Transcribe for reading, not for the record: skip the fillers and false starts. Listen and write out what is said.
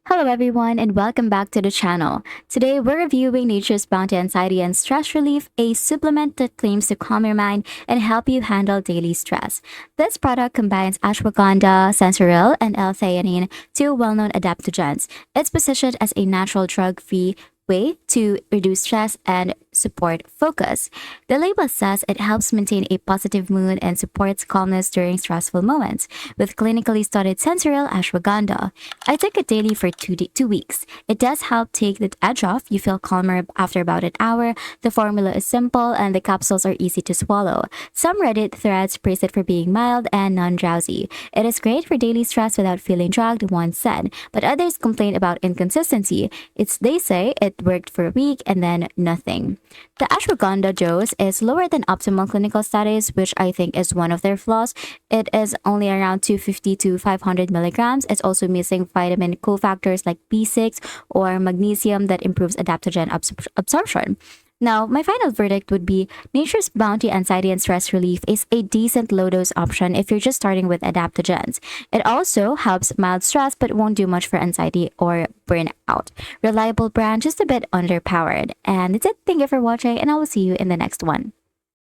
Hello everyone and welcome back to the channel. Today we're reviewing Nature's Bounty Anxiety and Stress Relief, a supplement that claims to calm your mind and help you handle daily stress. This product combines ashwagandha, sensoril, and l-theanine, two well-known adaptogens. It's positioned as a natural drug-free way to reduce stress and support focus. The label says it helps maintain a positive mood and supports calmness during stressful moments. With clinically studied sensoril ashwagandha, I take it daily for 2 weeks. It does help take the edge off. You feel calmer after about an hour. The formula is simple and the capsules are easy to swallow. Some Reddit threads praise it for being mild and non-drowsy. It is great for daily stress without feeling drugged, one said, but others complain about inconsistency. They say it worked for a week and then nothing. The ashwagandha dose is lower than optimal clinical studies, which I think is one of their flaws. It is only around 250 to 500 milligrams. It's also missing vitamin cofactors like B6 or magnesium that improves adaptogen absorption. Now, my final verdict would be Nature's Bounty Anxiety and Stress Relief is a decent low dose option if you're just starting with adaptogens. It also helps mild stress but won't do much for anxiety or burnout. Reliable brand, just a bit underpowered. And that's it. Thank you for watching, and I will see you in the next one.